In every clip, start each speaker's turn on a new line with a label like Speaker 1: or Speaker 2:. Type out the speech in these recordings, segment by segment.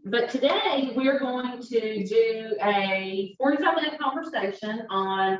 Speaker 1: But today we're going to do a 45-minute conversation on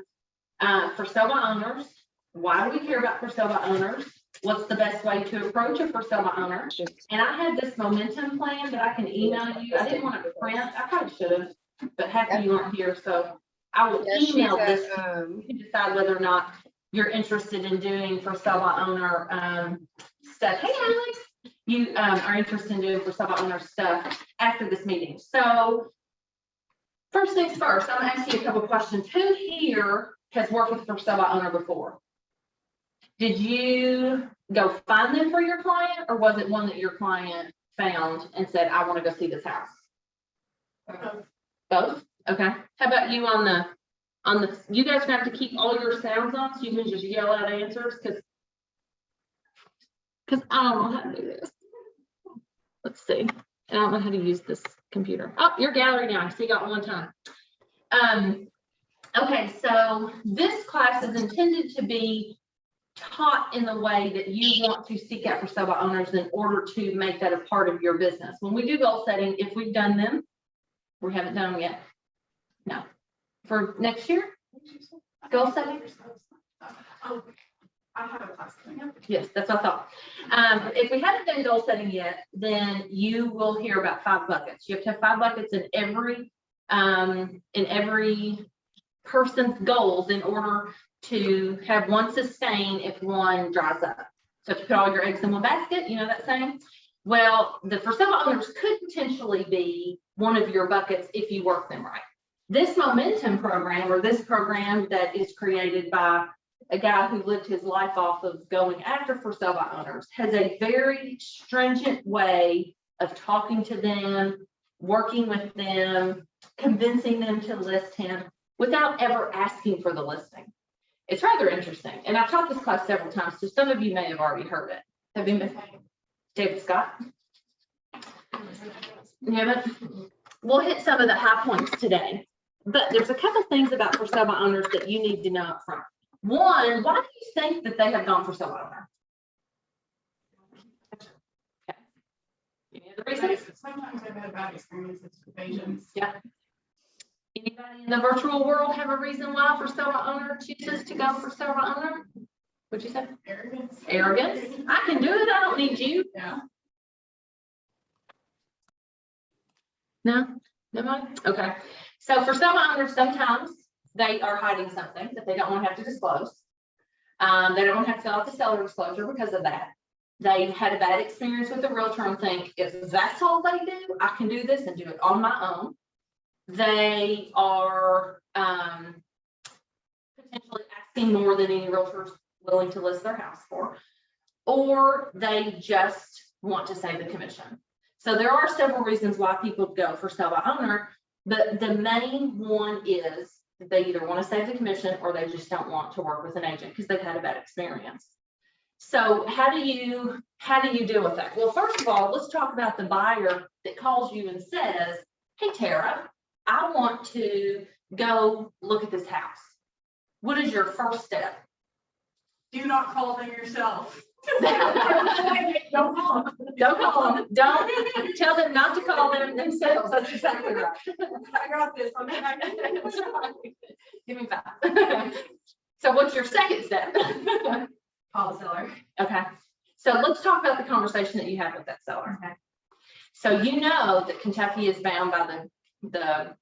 Speaker 1: for sale by owners. Why do we care about for sale by owners? What's the best way to approach a for sale by owner? And I had this momentum plan that I can email you. I didn't want to print. I probably should have, but half of you aren't here, so I will email this. You can decide whether or not you're interested in doing for sale by owner stuff. Hey, Alex, you are interested in doing for sale by owner stuff after this meeting. So first things first, I'm gonna ask you a couple questions. Who here has worked with for sale by owner before? Did you go find them for your client, or was it one that your client found and said, I want to go see this house? Both? Okay. How about you on the, you guys have to keep all your sounds on so you can just yell out answers, because I don't know how to do this. Let's see. I don't know how to use this computer. Oh, your gallery now. I see you got one time. Okay, so this class is intended to be taught in the way that you want to seek out for sale by owners in order to make that a part of your business. When we do goal setting, if we've done them, we haven't done them yet. No. For next year? Goal setting?
Speaker 2: Oh, I have a class coming up.
Speaker 1: Yes, that's what I thought. If we haven't done goal setting yet, then you will hear about 5 buckets. You have to have 5 buckets in every person's goals in order to have one sustain if one dries up. So if you put all your eggs in one basket, you know that saying? Well, the for sale by owners could potentially be one of your buckets if you work them right. This momentum program, or this program that is created by a guy who lived his life off of going after for sale by owners, has a very stringent way of talking to them, working with them, convincing them to list him without ever asking for the listing. It's rather interesting. And I've taught this class several times, so some of you may have already heard it. Have you been? David Scott? You haven't? We'll hit some of the high points today, but there's a couple things about for sale by owners that you need to know up front. One, why do you think that they have gone for sale by owner? Okay. Any other reasons?
Speaker 2: Sometimes I've had bad experiences with agents.
Speaker 1: Yeah. Anybody in the virtual world have a reason why for sale by owner chooses to go for sale by owner? What'd you say?
Speaker 2: Arrogance.
Speaker 1: Arrogance. I can do it. I don't need you.
Speaker 2: Yeah.
Speaker 1: No? Nobody? Okay. So for sale by owners, sometimes they are hiding something that they don't want to have to disclose. They don't want to have to fill out the seller disclosure because of that. They had a bad experience with the realtor and think, if that's all they do, I can do this and do it on my own. They are potentially asking more than any realtor is willing to list their house for, or they just want to save the commission. So there are several reasons why people go for sale by owner, but the main one is they either want to save the commission or they just don't want to work with an agent because they've had a bad experience. So how do you deal with that? Well, first of all, let's talk about the buyer that calls you and says, hey, Tara, I want to go look at this house. What is your first step?
Speaker 2: Do not call them yourself.
Speaker 1: Don't call them. Don't call them. Don't tell them not to call them themselves. That's exactly right.
Speaker 2: I got this. I'm back.
Speaker 1: Give me 5. So what's your second step?
Speaker 2: Call the seller.
Speaker 1: Okay. So let's talk about the conversation that you had with that seller.
Speaker 2: Okay.
Speaker 1: So you know that Kentucky is bound by the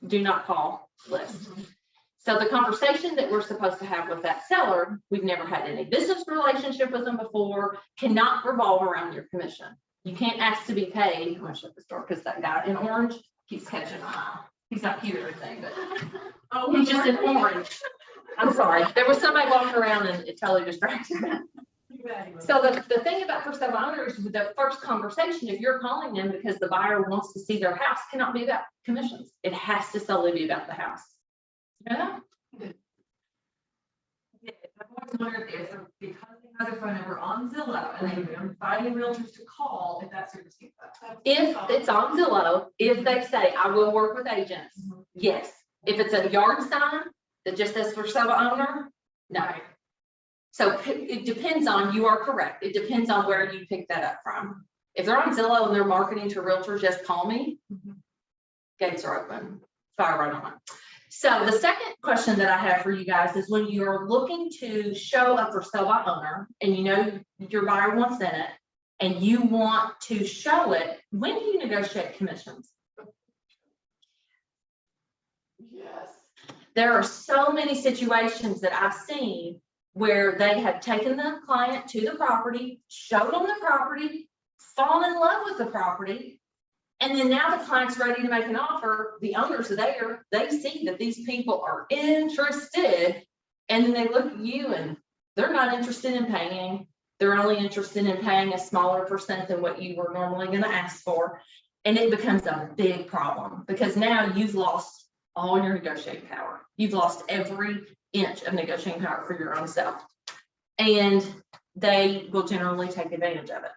Speaker 1: do not call list.
Speaker 2: Mm-hmm.
Speaker 1: So the conversation that we're supposed to have with that seller, we've never had any business relationship with them before, cannot revolve around your commission. You can't ask to be paid. I'm gonna shut this door because that guy in orange keeps catching my eye. He's not cute or anything, but
Speaker 2: Oh,
Speaker 1: he's just in orange. I'm sorry. There was somebody walking around and it totally distracted me. So the thing about for sale by owners is the first conversation, if you're calling them because the buyer wants to see their house, cannot be about commissions. It has to solely be about the house. Yeah.
Speaker 3: Yeah, I've always wondered if because they have their phone number on Zillow and they've been finding realtors to call, if that's your receipt.
Speaker 1: If it's on Zillow, if they say, I will work with agents, yes. If it's a yard sign that just says for sale by owner, no. So it depends on, you are correct. It depends on where you pick that up from. If they're on Zillow and they're marketing to realtors, just call me. Gates are open, fire right on. So the second question that I have for you guys is when you're looking to show up for sale by owner and you know your buyer wants in it and you want to show it, when do you negotiate commissions?
Speaker 2: Yes.
Speaker 1: There are so many situations that I've seen where they have taken the client to the property, showed them the property, fallen in love with the property, and then now the client's ready to make an offer. The owners are there. They see that these people are interested, and then they look at you and they're not interested in paying. They're only interested in paying a smaller percent than what you were normally going to ask for. And it becomes a big problem because now you've lost all your negotiating power. You've lost every inch of negotiating power for your own self. And they will generally take advantage of it.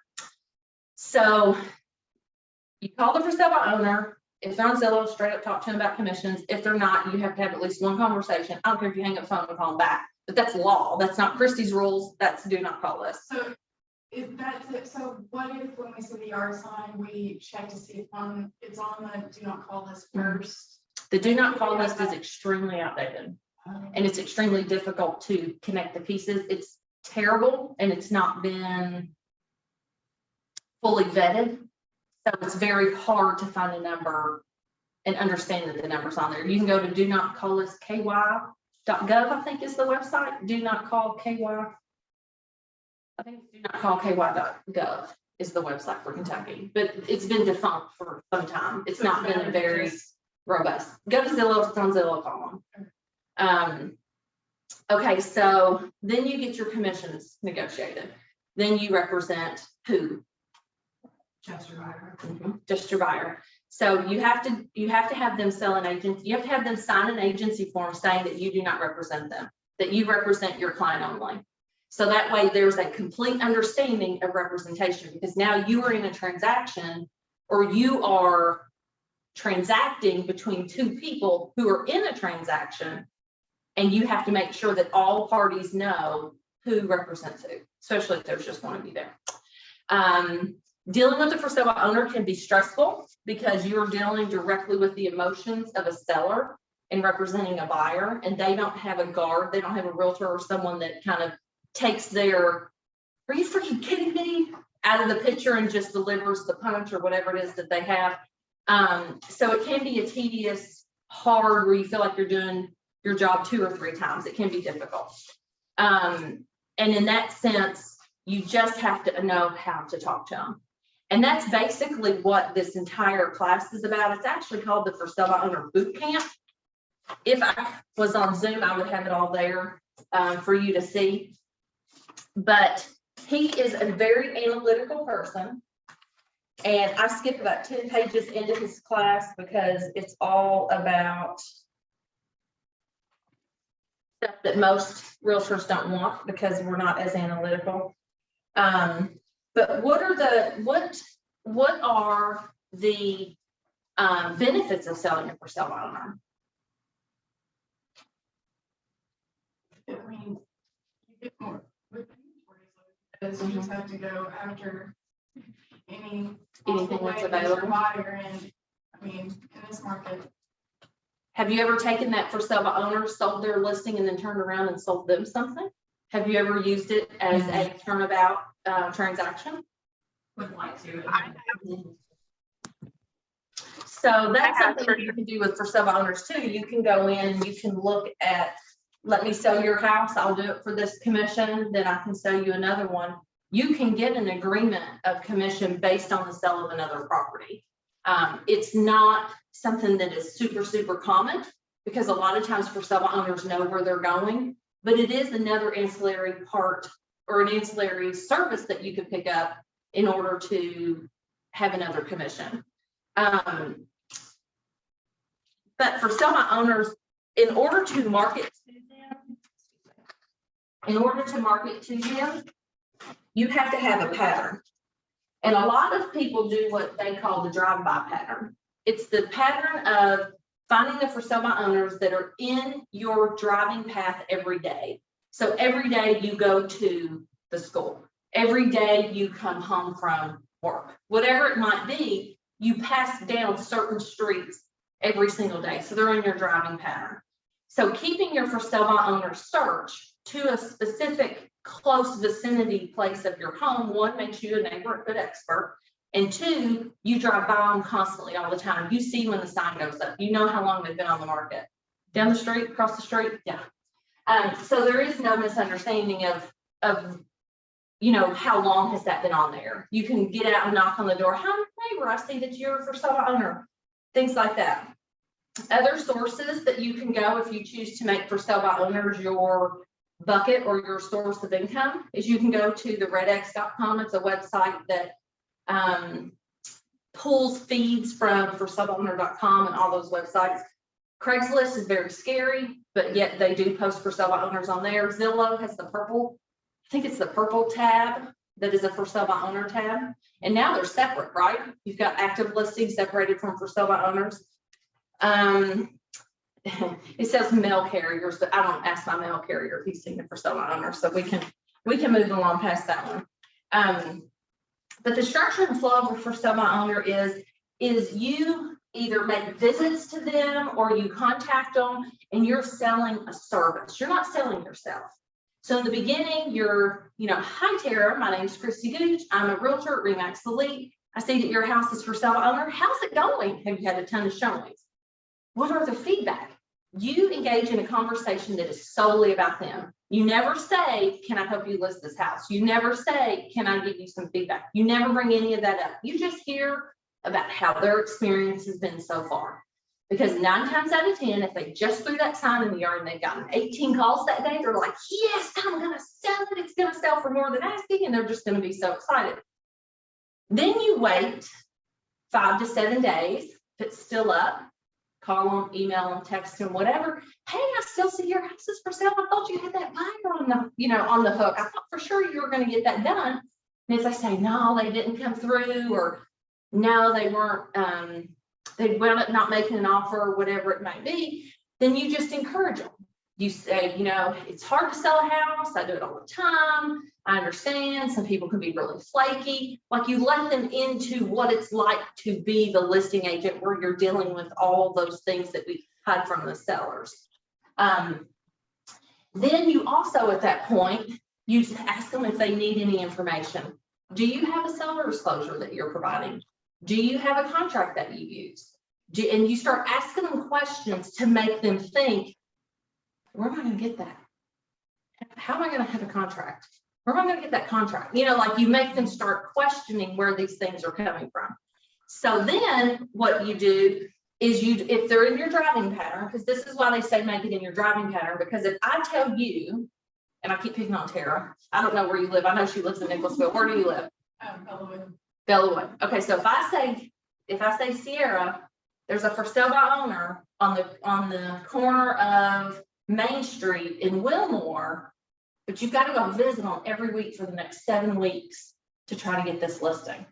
Speaker 1: So you call the for sale by owner. If they're on Zillow, straight up talk to them about commissions. If they're not, you have to have at least one conversation. I don't care if you hang up the phone and call them back, but that's law. That's not Kristy's rules. That's do not call list.
Speaker 2: So is that it? So what if when we see the yard sign, we check to see if it's on the do not call list first?
Speaker 1: The do not call list is extremely outdated and it's extremely difficult to connect the pieces. It's terrible and it's not been fully vetted. So it's very hard to find a number and understand that the number's on there. You can go to do not call list ky.gov, I think is the website. Do not call ky. I think it's do not call ky.gov is the website for Kentucky, but it's been defunct for some time. It's not been a very robust. Go to Zillow, if it's on Zillow, call them. Okay, so then you get your commissions negotiated. Then you represent who?
Speaker 3: Just your buyer.
Speaker 1: Just your buyer. So you have to have them sell an agent. You have to have them sign an agency form saying that you do not represent them, that you represent your client only. So that way there's a complete understanding of representation because now you are in a transaction or you are transacting between two people who are in a transaction, and you have to make sure that all parties know who represents who, especially if there's just one of you there. Dealing with the for sale by owner can be stressful because you're dealing directly with the emotions of a seller and representing a buyer, and they don't have a guard, they don't have a realtor or someone that kind of takes their, are you freaking kidding me, out of the picture and just delivers the punch or whatever it is that they have. So it can be a tedious, hard, where you feel like you're doing your job 2 or 3 times. It can be difficult. And in that sense, you just have to know how to talk to them. And that's basically what this entire class is about. It's actually called the For Sale by Owner Boot Camp. If I was on Zoom, I would have it all there for you to see. But he is a very analytical person. And I skipped about 10 pages into his class because it's all about stuff that most realtors don't want because we're not as analytical. But what are the benefits of selling a for sale by owner?
Speaker 2: I mean, you get more with inventory, because you just have to go after anything
Speaker 1: that's available.
Speaker 2: Buyer, and I mean, in this market.
Speaker 1: Have you ever taken that for sale by owner, sold their listing, and then turned around and sold them something? Have you ever used it as a turnabout transaction?
Speaker 3: Would like to.
Speaker 1: So that's something that you can do with for sale by owners too. You can go in and you can look at, let me sell your house. I'll do it for this commission. Then I can sell you another one. You can get an agreement of commission based on the sale of another property. It's not something that is super, super common because a lot of times for sale by owners know where they're going, but it is another ancillary part or an ancillary service that you could pick up in order to have another commission. But for sale by owners, in order to market to them, you have to have a pattern. And a lot of people do what they call the drive-by pattern. It's the pattern of finding the for sale by owners that are in your driving path every day. So every day you go to the school, every day you come home from work, whatever it might be, you pass down certain streets every single day. So they're in your driving pattern. So keeping your for sale by owner search to a specific close vicinity place of your home, one, makes you a neighborhood expert. And two, you drive by them constantly all the time. You see when the sign goes up, you know how long they've been on the market. Down the street, across the street, yeah. So there is no misunderstanding of you know, how long has that been on there? You can get out and knock on the door. Hi, neighbor, I see that you're for sale by owner. Things like that. Other sources that you can go if you choose to make for sale by owners your bucket or your source of income is you can go to the redx.com. It's a website that pulls feeds from forsalebyowner.com and all those websites. Craigslist is very scary, but yet they do post for sale by owners on there. Zillow has the purple, I think it's the purple tab that is a for sale by owner tab. And now they're separate, right? You've got active listings separated from for sale by owners. It says mail carriers, but I don't ask my mail carrier if he's seen it for sale by owner, so we can move along past that one. But the structure and flow of a for sale by owner is you either make visits to them or you contact them and you're selling a service. You're not selling yourself. So in the beginning, you're, you know, hi Tara, my name's Kristy Gooch. I'm a realtor at Remax Elite. I see that your house is for sale by owner. How's it going? Have you had a ton of showings? What are the feedback? You engage in a conversation that is solely about them. You never say, can I help you list this house? You never say, can I give you some feedback? You never bring any of that up. You just hear about how their experience has been so far. Because 9 times out of 10, if they just threw that sign in the yard and they've gotten 18 calls that day, they're like, yes, I'm gonna sell it. It's gonna sell for more than asking, and they're just gonna be so excited. Then you wait 5 to 7 days. If it's still up, call them, email them, text them, whatever. Hey, I still see your house is for sale. I thought you had that buyer on the, you know, on the hook. I thought for sure you were going to get that done. And if they say, no, they didn't come through, or no, they weren't, they wound up not making an offer, or whatever it might be, then you just encourage them. You say, you know, it's hard to sell a house. I do it all the time. I understand some people can be really flaky. Like, you let them into what it's like to be the listing agent where you're dealing with all those things that we had from the sellers. Then you also, at that point, you ask them if they need any information. Do you have a seller disclosure that you're providing? Do you have a contract that you use? And you start asking them questions to make them think, where am I going to get that? How am I going to have a contract? Where am I going to get that contract? You know, like, you make them start questioning where these things are coming from. So then what you do is if they're in your driving pattern, because this is why they say make it in your driving pattern, because if I tell you, and I keep picking on Tara, I don't know where you live. I know she lives in Nicholasville. Where do you live?
Speaker 2: Bellwood.
Speaker 1: Bellwood. Okay, so if I say Sierra, there's a for sale by owner on the corner of Main Street in Wilmore, but you've got to go visit them every week for the next 7 weeks to try to get this listing.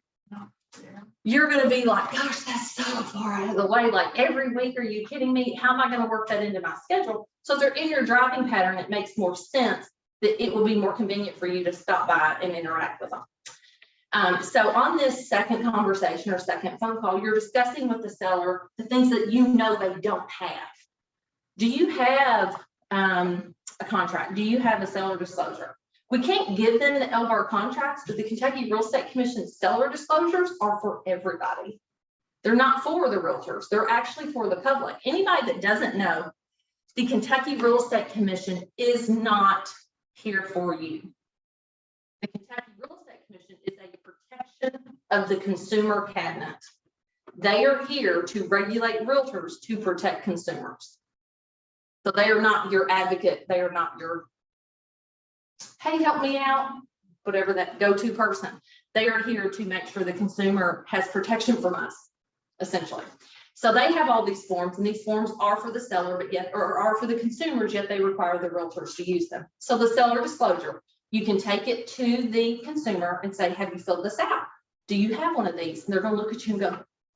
Speaker 1: You're going to be like, gosh, that's so far out of the way. Like, every week, are you kidding me? How am I going to work that into my schedule? So if they're in your driving pattern, it makes more sense that it will be more convenient for you to stop by and interact with them. So on this second conversation or second phone call, you're discussing with the seller the things that you know they don't have. Do you have a contract? Do you have a seller disclosure? We can't give them the LBAR contracts, but the Kentucky Real Estate Commission seller disclosures are for everybody. They're not for the realtors. They're actually for the public. Anybody that doesn't know, the Kentucky Real Estate Commission is not here for you. The Kentucky Real Estate Commission is a protection of the consumer cabinet. They are here to regulate realtors to protect consumers. So they are not your advocate. They are not your, hey, help me out, whatever that go-to person. They are here to make sure the consumer has protection from us, essentially. So they have all these forms, and these forms are for the seller, but yet, or are for the consumers, yet they require the realtors to use them. So the seller disclosure, you can take it to the consumer and say, have you filled this out? Do you have one of these? And they're going to look at you and go,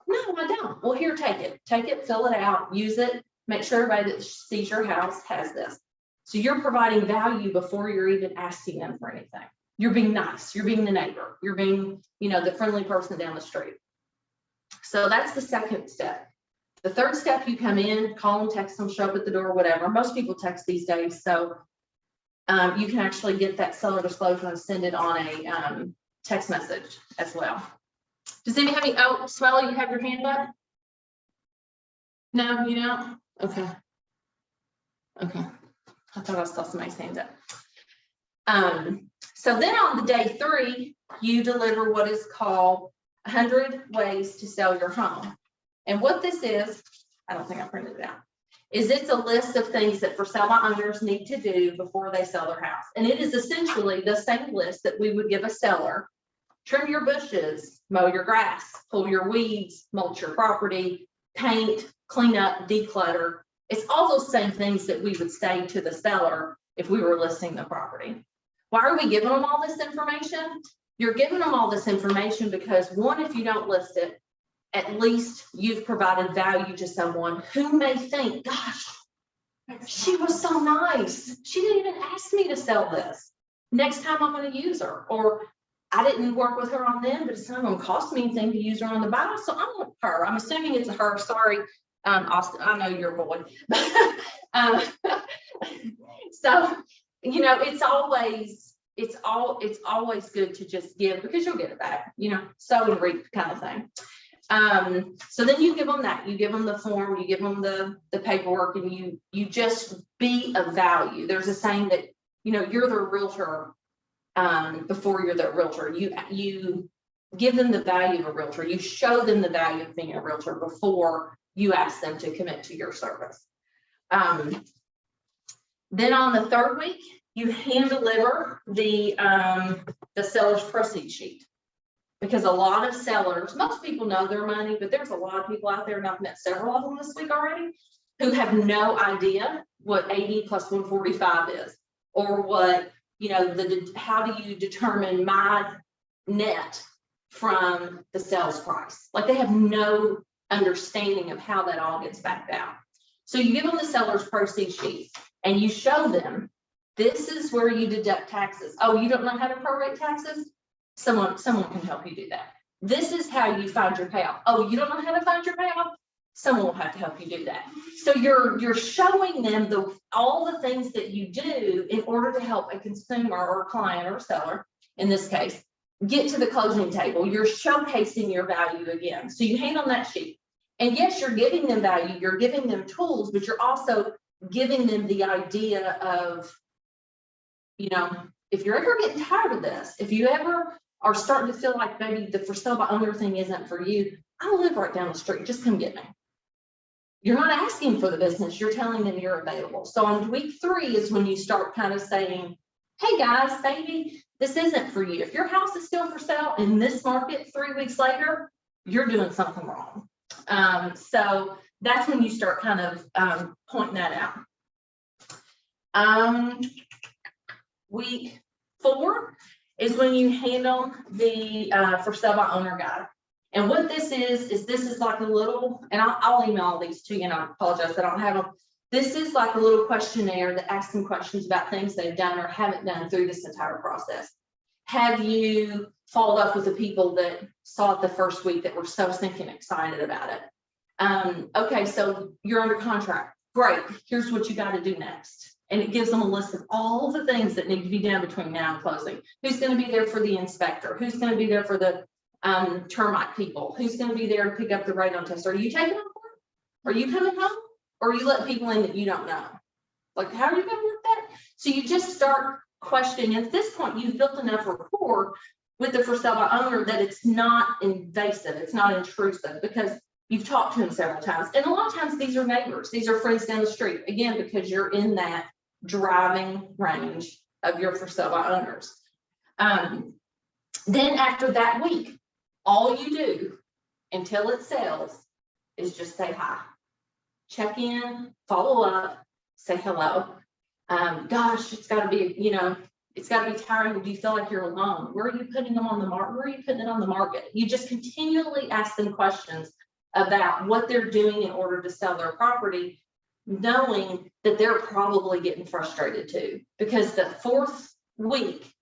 Speaker 1: no, I don't. Well, here, take it, fill it out, use it. Make sure everybody that sees your house has this. So you're providing value before you're even asking them for anything. You're being nice, you're being the neighbor, you're being, the friendly person down the street. So that's the second step. The third step, you come in, call them, text them, show up at the door, whatever. Most people text these days, so you can actually get that seller disclosure and send it on a text message as well. Does anybody have any, Swelly, you have your hand up? No, you don't? Okay. Okay. I thought I saw somebody's hand up. So then on the day 3, you deliver what is called 100 ways to sell your home. And what this is, I don't think I printed it out, is it's a list of things that for sale by owners need to do before they sell their house. And it is essentially the same list that we would give a seller. Trim your bushes, mow your grass, pull your weeds, mulch your property, paint, clean up, declutter. It's all those same things that we would say to the seller if we were listing the property. Why are we giving them all this information? You're giving them all this information because, one, if you don't list it, at least you've provided value to someone who may think, gosh, she was so nice. She didn't even ask me to sell this. Next time I'm going to use her. Or I didn't work with her on them, but it's not going to cost me anything to use her on the buy. So I'm with her. I'm assuming it's a her. Sorry, Austin, I know you're a boy. So, it's always good to just give because you'll get it back, sow and reap kind of thing. So then you give them that, you give them the form, you give them the paperwork, and you just be of value. There's a saying that, you're the realtor before you're the realtor. You give them the value of a realtor. You show them the value of being a realtor before you ask them to commit to your service. Then on the 3rd week, you hand deliver the seller's proceeds sheet. Because a lot of sellers, most people know their money, but there's a lot of people out there, and I've met several of them this week already, who have no idea what 80 plus 145 is, or what, how do you determine my net from the sales price? Like, they have no understanding of how that all gets backed out. So you give them the seller's proceeds sheet and you show them, this is where you deduct taxes. Oh, you don't know how to prorate taxes? Someone can help you do that. This is how you find your payoff. Oh, you don't know how to find your payoff? Someone will have to help you do that. So you're showing them all the things that you do in order to help a consumer or a client or a seller, in this case, get to the closing table. You're showcasing your value again. So you hand on that sheet. And yes, you're giving them value, you're giving them tools, but you're also giving them the idea of, if you're ever getting tired of this, if you ever are starting to feel like maybe the for sale by owner thing isn't for you, I live right down the street, just come get me. You're not asking for the business, you're telling them you're available. So on week 3 is when you start kind of saying, hey guys, maybe this isn't for you. If your house is still for sale in this market 3 weeks later, you're doing something wrong. So that's when you start kind of pointing that out. Week 4 is when you handle the for sale by owner guide. And what this is this is like a little, and I'll email all these to you, and I apologize I don't have them. This is like a little questionnaire that asks them questions about things they've done or haven't done through this entire process. Have you followed up with the people that saw it the first week that were so stinking excited about it? Okay, so you're under contract. Great, here's what you got to do next. And it gives them a list of all the things that need to be done between now and closing. Who's going to be there for the inspector? Who's going to be there for the termite people? Who's going to be there to pick up the radon test? Are you taking them for it? Are you coming home? Or are you letting people in that you don't know? Like, how are you going to work that? So you just start questioning. At this point, you've built enough rapport with the for sale by owner that it's not invasive, it's not intrusive, because you've talked to them several times. And a lot of times these are neighbors, these are friends down the street, again, because you're in that driving range of your for sale by owners. Then after that week, all you do until it sells is just say hi, check in, follow up, say hello. Gosh, it's got to be, it's got to be tiring. Do you feel like you're alone? Where are you putting them on the market? Where are you putting it on the market? You just continually ask them questions about what they're doing in order to sell their property. knowing that they're probably getting frustrated too, because the 4th week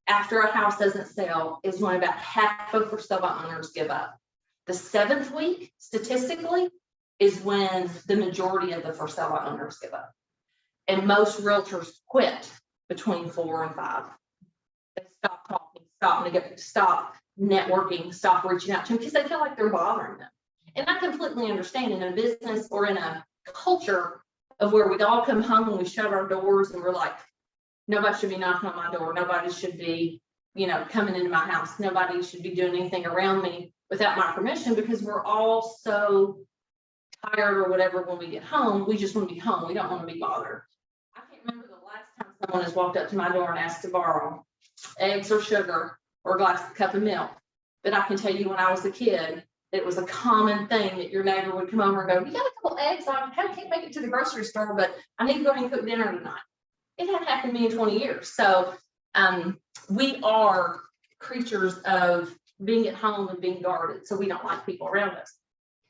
Speaker 1: after a house doesn't sell is when about half of for sale by owners give up. The 7th week, statistically, is when the majority of the for sale by owners give up. And most realtors quit between 4 and 5. They stop talking, stop networking, stop reaching out to them because they feel like they're bothering them. And I completely understand in a business or in a culture of where we all come home and we shut our doors and we're like, nobody should be knocking on my door. Nobody should be, coming into my house. Nobody should be doing anything around me without my permission, because we're all so tired or whatever when we get home. We just want to be home. We don't want to be bothered. I can't remember the last time someone has walked up to my door and asked to borrow eggs or sugar or a cup of milk. But I can tell you when I was a kid, it was a common thing that your neighbor would come over and go, you got a couple eggs? I can't make it to the grocery store, but I need to go ahead and cook dinner tonight. It hadn't happened to me in 20 years. So we are creatures of being at home and being guarded. So we don't like people around us.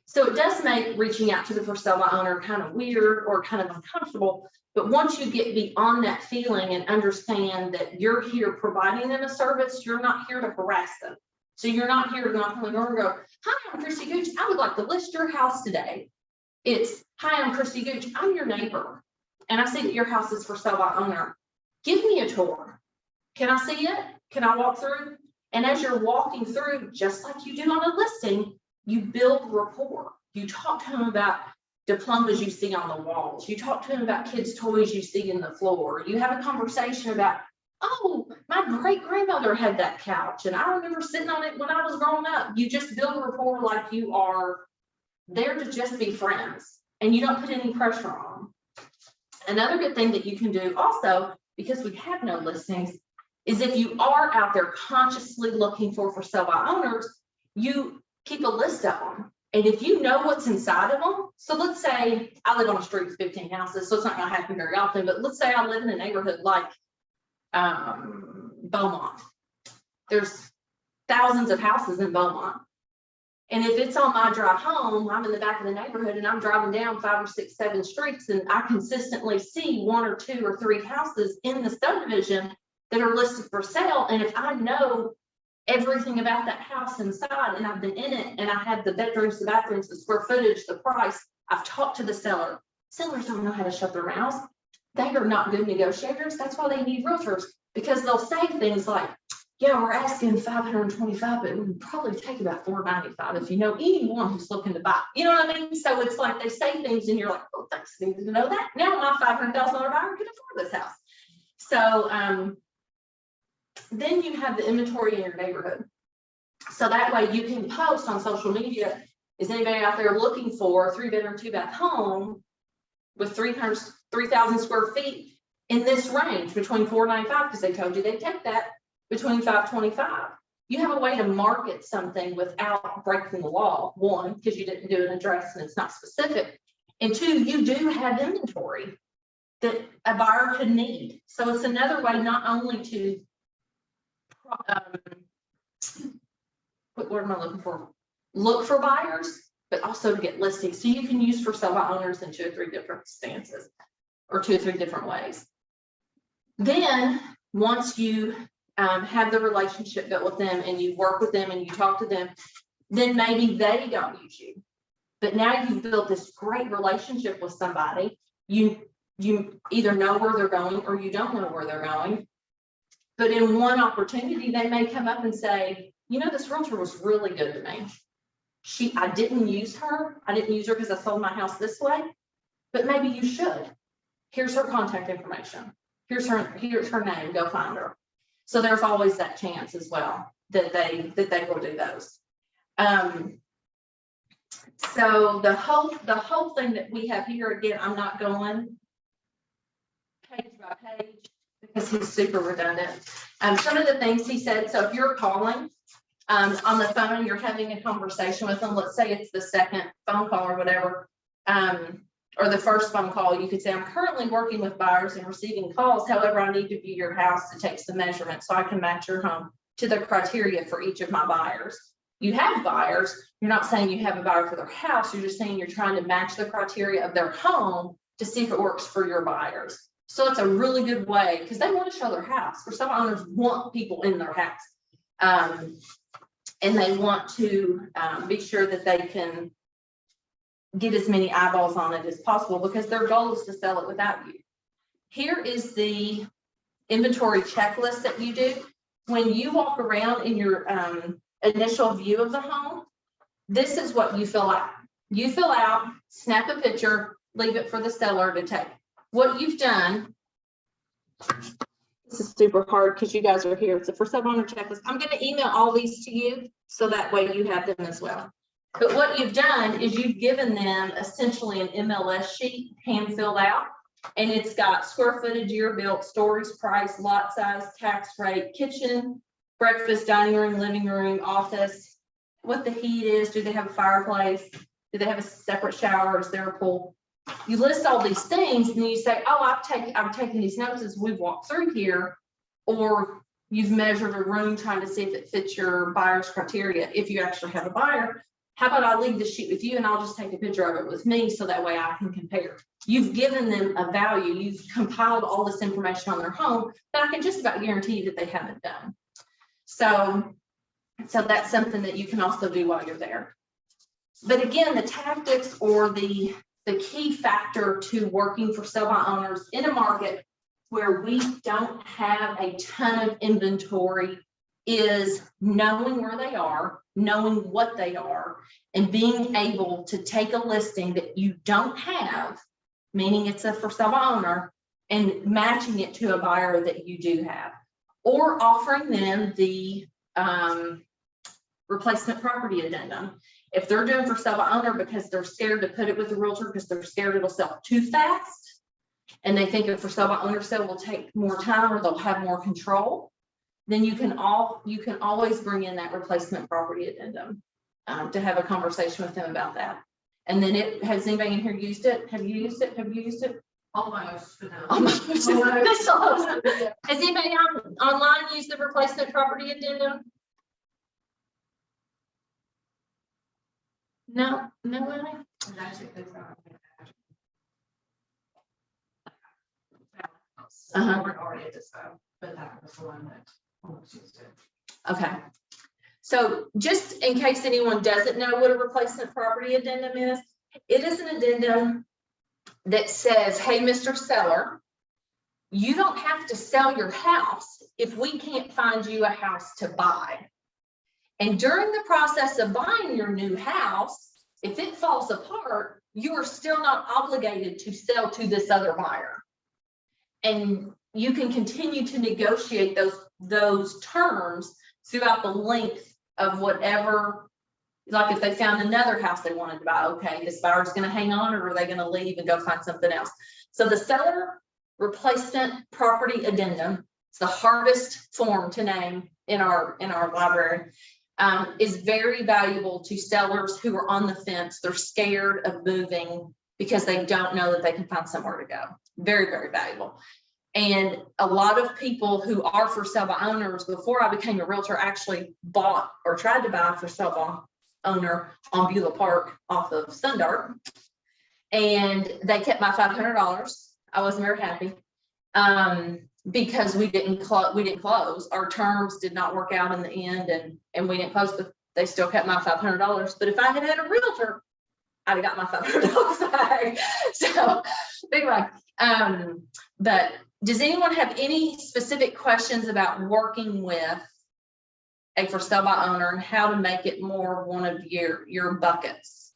Speaker 1: So it does make reaching out to the for sale by owner kind of weird or kind of uncomfortable. But once you get beyond that feeling and understand that you're here providing them a service, you're not here to harass them. So you're not here to knock on the door and go, hi, I'm Kristy Gooch. I would like to list your house today. It's, hi, I'm Kristy Gooch. I'm your neighbor. And I see that your house is for sale by owner. Give me a tour. Can I see it? Can I walk through? And as you're walking through, just like you do on a listing, you build rapport. You talk to them about diplomas you see on the walls. You talk to them about kids' toys you see in the floor. You have a conversation about, oh, my great grandmother had that couch and I remember sitting on it when I was growing up. You just build a rapport like you are there to just be friends and you don't put any pressure on them. Another good thing that you can do also, because we have no listings, is if you are out there consciously looking for sale by owners, you keep a list of them. And if you know what's inside of them, so let's say I live on a street with 15 houses, so it's not going to happen very often, but let's say I live in a neighborhood like Beaumont. There's thousands of houses in Beaumont. And if it's on my drive home, I'm in the back of the neighborhood and I'm driving down 5 or 6, 7 streets and I consistently see 1 or 2 or 3 houses in the subdivision that are listed for sale. And if I know everything about that house inside and I've been in it and I have the bedrooms, the bathrooms, the square footage, the price, I've talked to the seller. Sellers don't know how to shut their mouths. They are not good negotiators. That's why they need realtors, because they'll say things like, yeah, we're asking 525, but it would probably take about 495 if you know anyone who's looking to buy. You know what I mean? So it's like they say things and you're like, oh, thanks, I needed to know that. Now my $500,000 buyer can afford this house. So then you have the inventory in your neighborhood. So that way you can post on social media, is anybody out there looking for a 3-bedroom, 2-bath home with 3,000 square feet in this range between 495, because they told you they'd take that, between 525. You have a way to market something without breaking the law. 1, because you didn't do an address and it's not specific. And 2, you do have inventory that a buyer could need. So it's another way not only to, what am I looking for? Look for buyers, but also to get listings. So you can use for sale by owners in 2 or 3 different stances or 2 or 3 different ways. Then once you have the relationship built with them and you work with them and you talk to them, then maybe they don't use you. But now you've built this great relationship with somebody. You either know where they're going or you don't know where they're going. But in one opportunity, they may come up and say, you know, this realtor was really good to me. I didn't use her. I didn't use her because I sold my house this way, but maybe you should. Here's her contact information. Here's her name. Go find her. So there's always that chance as well that they will do those. So the whole thing that we have here, again, I'm not going page by page because he's super redundant. Some of the things he said, so if you're calling on the phone and you're having a conversation with them, let's say it's the second phone call or whatever, or the first phone call, you could say, I'm currently working with buyers and receiving calls. However, I need to view your house to take some measurements so I can match your home to the criteria for each of my buyers. You have buyers. You're not saying you have a buyer for their house. You're just saying you're trying to match the criteria of their home to see if it works for your buyers. So it's a really good way, because they want to show their house. For some owners want people in their house. And they want to be sure that they can get as many eyeballs on it as possible, because their goal is to sell it without you. Here is the inventory checklist that you do. When you walk around in your initial view of the home, this is what you fill out. You fill out, snap a picture, leave it for the seller to take. What you've done, this is super hard because you guys are here. It's a for sale owner checklist. I'm going to email all these to you so that way you have them as well. But what you've done is you've given them essentially an MLS sheet hand filled out, and it's got square footage, year built, stories, price, lot size, tax rate, kitchen, breakfast, dining room, living room, office, what the heat is, do they have a fireplace, do they have a separate shower, is there a pool? You list all these things and then you say, oh, I've taken these notes as we've walked through here, or you've measured a room trying to see if it fits your buyer's criteria. If you actually have a buyer, how about I leave this sheet with you and I'll just take a picture of it with me so that way I can compare. You've given them a value. You've compiled all this information on their home that I can just about guarantee that they haven't done. So that's something that you can also do while you're there. But again, the tactics or the key factor to working for sell by owners in a market where we don't have a ton of inventory is knowing where they are, knowing what they are, and being able to take a listing that you don't have, meaning it's a for sale by owner, and matching it to a buyer that you do have, or offering them the replacement property addendum. If they're doing for sale by owner because they're scared to put it with the realtor because they're scared it'll sell too fast, and they think a for sale by owner sale will take more time or they'll have more control, then you can always bring in that replacement property addendum to have a conversation with them about that. And then has anybody in here used it? Have you used it? Have you used it?
Speaker 3: Almost, but no.
Speaker 1: Almost. Has anybody online used the replacement property addendum? No, no way.
Speaker 3: We're already at this time, but that was the one that almost used it.
Speaker 1: Okay. So just in case anyone doesn't know what a replacement property addendum is, it is an addendum that says, hey, Mr. Seller, you don't have to sell your house if we can't find you a house to buy. And during the process of buying your new house, if it falls apart, you are still not obligated to sell to this other buyer. And you can continue to negotiate those terms throughout the length of whatever, like if they found another house they wanted to buy, okay, this buyer's going to hang on, or are they going to leave and go find something else? So the seller replacement property addendum, it's the hardest form to name in our library, is very valuable to sellers who are on the fence. They're scared of moving because they don't know that they can find somewhere to go. Very, very valuable. And a lot of people who are for sale by owners, before I became a realtor, actually bought or tried to buy for sale by owner on Beulah Park off of Sundart. And they kept my $500. I wasn't very happy because we didn't close. Our terms did not work out in the end, and we didn't close, but they still kept my $500. But if I had a realtor, I'd have got my $500 back. So anyway, but does anyone have any specific questions about working with a for sale by owner and how to make it more one of your buckets?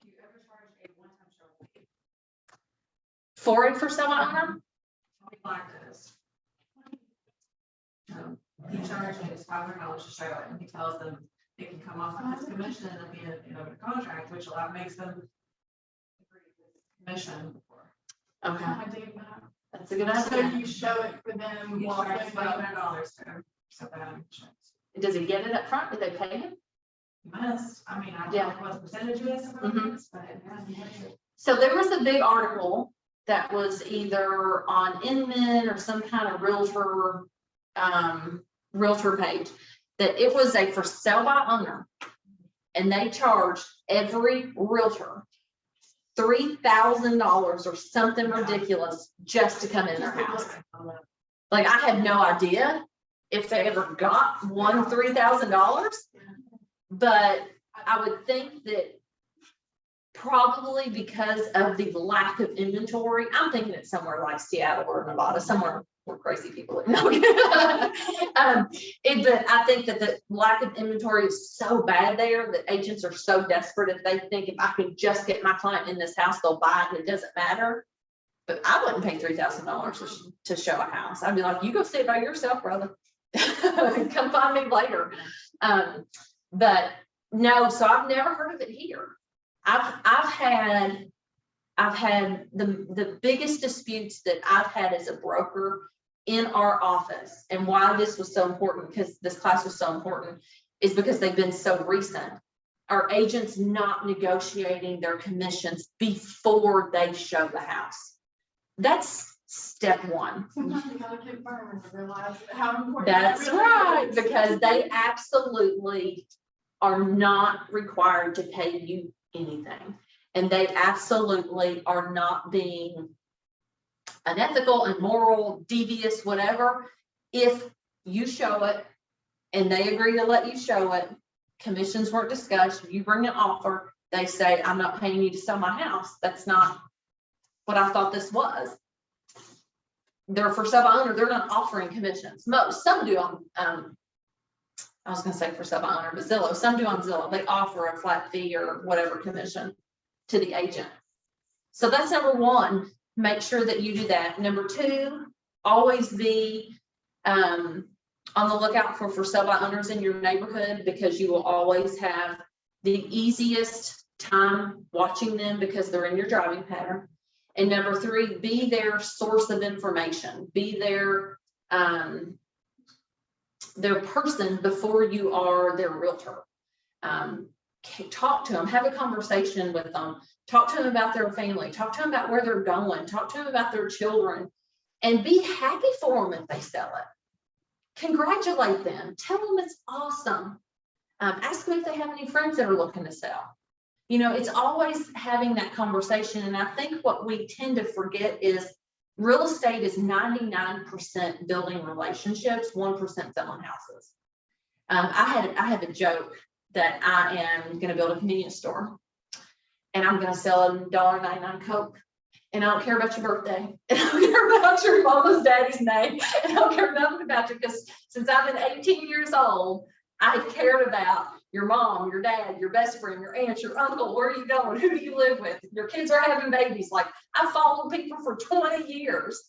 Speaker 3: Do you ever charge a one-time show fee?
Speaker 1: For a for sale by owner?
Speaker 3: Like this. He charges $500 to show it, and he tells them they can come off of his commission and it'll be in a contract, which makes them agree with commission before.
Speaker 1: Okay,
Speaker 2: I dig that.
Speaker 1: that's a good
Speaker 2: So
Speaker 1: idea.
Speaker 2: you show it for them.
Speaker 3: You
Speaker 2: while
Speaker 3: charge
Speaker 2: they-
Speaker 3: $500 to set that insurance.
Speaker 1: Does he get it up front? Do they pay him?
Speaker 3: You must, I mean, I don't
Speaker 1: Yeah.
Speaker 3: know what the percentage is, but yeah.
Speaker 1: So there was a big article that was either on Inman or some kind of realtor page, that it was a for sale by owner, and they charged every realtor $3,000 or something ridiculous just to come in their house. Like, I had no idea if they ever won $3,000, but I would think that probably because of the lack of inventory, I'm thinking it's somewhere like Seattle or Nevada, somewhere where crazy people live. No. But I think that the lack of inventory is so bad there that agents are so desperate if they think if I can just get my client in this house, they'll buy it and it doesn't matter. But I wouldn't pay $3,000 to show a house. I'd be like, you go see it by yourself, brother. Come find me later. But no, so I've never heard of it here. I've had the biggest disputes that I've had as a broker in our office, and why this was so important, because this class was so important, is because they've been so recent. Our agents not negotiating their commissions before they show the house. That's step one.
Speaker 2: Sometimes you gotta get burned to realize how important.
Speaker 1: That's
Speaker 2: that really
Speaker 1: right,
Speaker 2: is.
Speaker 1: because they absolutely are not required to pay you anything. And they absolutely are not being unethical, immoral, devious, whatever. If you show it and they agree to let you show it, commissions weren't discussed, you bring an offer, they say, I'm not paying you to sell my house. That's not what I thought this was. They're for sale by owner, they're not offering commissions. Some do on, I was gonna say for sale by owner, but Zillow, some do on Zillow. They offer a flat fee or whatever commission to the agent. So that's number one, make sure that you do that. Number two, always be on the lookout for sale by owners in your neighborhood, because you will always have the easiest time watching them because they're in your driving pattern. And number three, be their source of information, be their person before you are their realtor. Talk to them, have a conversation with them, talk to them about their family, talk to them about where they're going, talk to them about their children, and be happy for them if they sell it. Congratulate them, tell them it's awesome. Ask them if they have any friends that are looking to sell. You know, it's always having that conversation. And I think what we tend to forget is real estate is 99% building relationships, 1% selling houses. I have a joke that I am going to build a convenience store and I'm going to sell a $1.99 Coke. And I don't care about your birthday. And I don't care about your mama's daddy's name. And I don't care nothing about you, because since I've been 18 years old, I've cared about your mom, your dad, your best friend, your aunt, your uncle, where are you going? Who do you live with? Your kids are having babies. Like, I followed people for 20 years.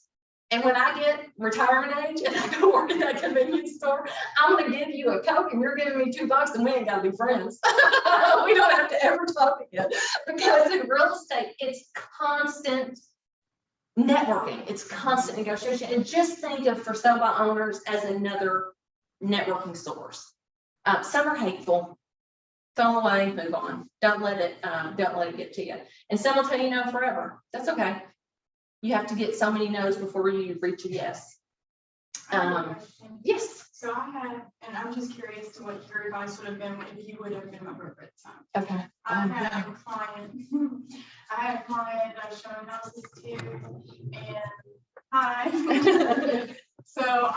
Speaker 1: And when I get retirement age and I go work in that convenience store, I'm going to give you a Coke and you're giving me $2 and we ain't got to be friends. We don't have to ever talk again. Because in real estate, it's constant networking. It's constant negotiation. And just think of for sale by owners as another networking source. Some are hateful. Throw them away, move on. Don't let it get to you. And some will tell you no forever. That's okay. You have to get so many no's before you reach a yes.
Speaker 2: I have a question.
Speaker 1: Yes.
Speaker 2: So I had, and I'm just curious to what your advice would have been if you would have been my broker at the time.
Speaker 1: Okay.
Speaker 2: I had a client I was showing houses to, and so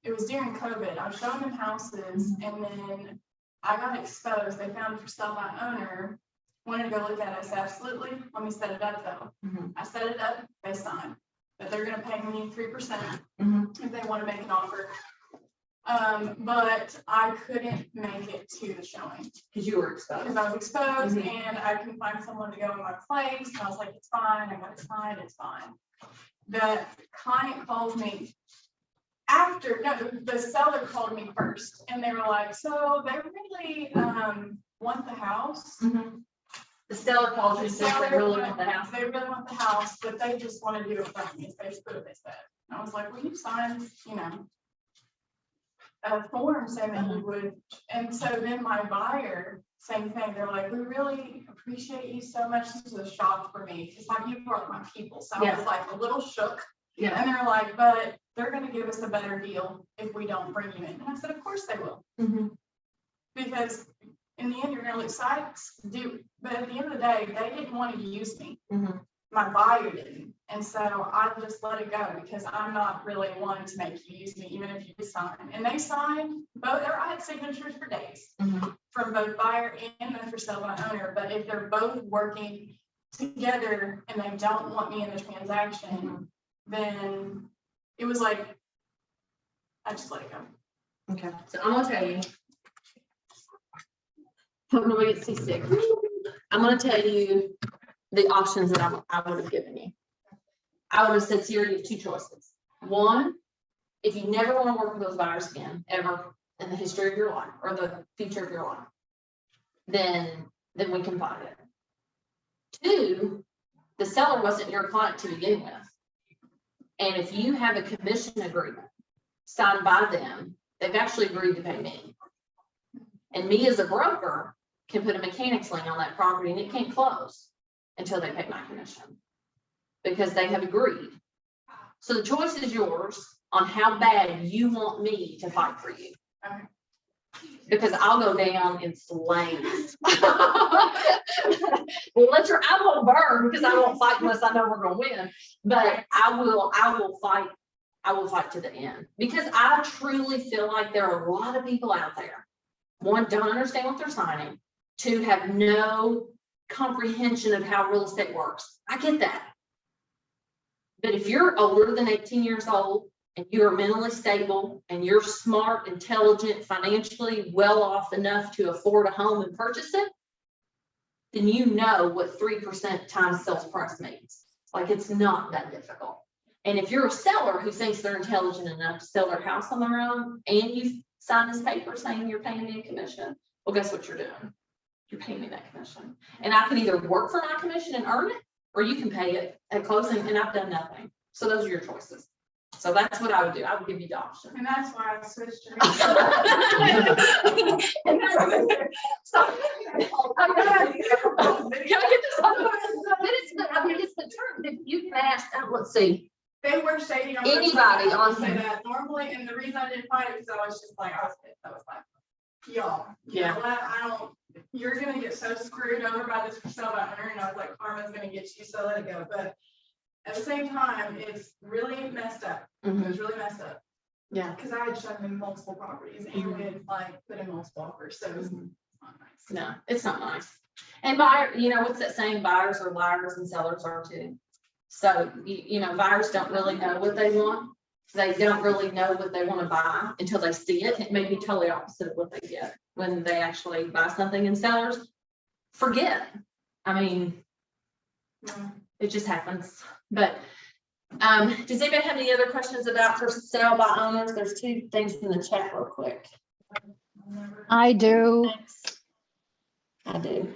Speaker 2: it was during COVID. I was showing them houses, and then I got exposed. They found it for sale by owner. Wanted to go look at it. I said, absolutely. Let me set it up though. I set it up. They signed, but they're going to pay me 3% if they want to make an offer. But I couldn't make it to the showing
Speaker 1: Because you were exposed.
Speaker 2: because I was exposed, and I couldn't find someone to go in my place. And I was like, it's fine. I got it signed. It's fine. The client called me the seller called me first, and they were like, so they really want the house.
Speaker 1: The seller called you and said they really want the house.
Speaker 2: They really want the house, but they just want to do it from me. Is basically what they said. And I was like, well, you signed, a form saying that you would. And so then my buyer, same thing. They're like, we really appreciate you so much. This was a shock for me. It's like, you brought my people. So I was like a little shook.
Speaker 1: Yeah.
Speaker 2: And they're like, but they're going to give us a better deal if we don't bring you in. And I said, of course they will. Because in the end, you're gonna lose sites, but at the end of the day, they didn't want to use me.
Speaker 1: Mhm.
Speaker 2: My buyer didn't. And so I just let it go because I'm not really wanting to make you use me, even if you sign. And they signed both, I had signatures for days
Speaker 1: Mhm.
Speaker 2: from both buyer and the for sale by owner. But if they're both working together and they don't want me in the transaction, then it was like, I just let it go.
Speaker 1: Okay, so I'm gonna tell you. Hope nobody gets seasick. I'm gonna tell you the options that I would have given you. I would have said, Sierra, you have two choices. One, if you never want to work with those buyers again, ever in the history of your life or the future of your life, then we can find it. Two, the seller wasn't your client to begin with. And if you have a commission agreement signed by them, they've actually agreed to pay me. And me as a broker can put a mechanics lien on that property and it can't close until they pay my commission because they have agreed. So the choice is yours on how bad you want me to fight for you.
Speaker 2: Okay.
Speaker 1: Because I'll go down in flames. Well, I won't burn because I won't fight unless I know we're gonna win. But I will fight to the end because I truly feel like there are a lot of people out there. One, don't understand what they're signing. Two, have no comprehension of how real estate works. I get that. But if you're older than 18 years old and you're mentally stable and you're smart, intelligent, financially well off enough to afford a home and purchase it, then you know what 3% times sales price means. Like it's not that difficult. And if you're a seller who thinks they're intelligent enough to sell their house on their own and you sign this paper saying you're paying me a commission, well, guess what you're doing? You're paying me that commission. And I can either work for my commission and earn it, or you can pay it at closing and I've done nothing. So those are your choices. So that's what I would do. I would give you the option.
Speaker 2: And that's why I switched to.
Speaker 1: So, can I get this on? But it's the truth. If you can ask, let's see.
Speaker 2: They were shady on.
Speaker 1: Anybody on
Speaker 2: say
Speaker 1: here.
Speaker 2: that normally, and the reason I didn't fight it is I was just like, I was pissed. I was like, y'all, you
Speaker 1: Yeah.
Speaker 2: know what? I don't, you're gonna get so screwed over by this for sale by owner, and I was like, karma's gonna get you, so let it go. But at the same time, it's really messed up. It was really messed up.
Speaker 1: Yeah.
Speaker 2: Because I had shown them multiple properties and we had like put in multiple offers, so it was not nice.
Speaker 1: No, it's not nice. And buyer, you know, what's that saying? Buyers are liars and sellers are too. So, you know, buyers don't really know what they want. They don't really know what they want to buy until they see it. It may be totally opposite of what they get when they actually buy something. And sellers forget. I mean, it just happens. But does anybody have any other questions about for sale by owners? There's two things in the chat real quick.
Speaker 4: I do.
Speaker 1: I do.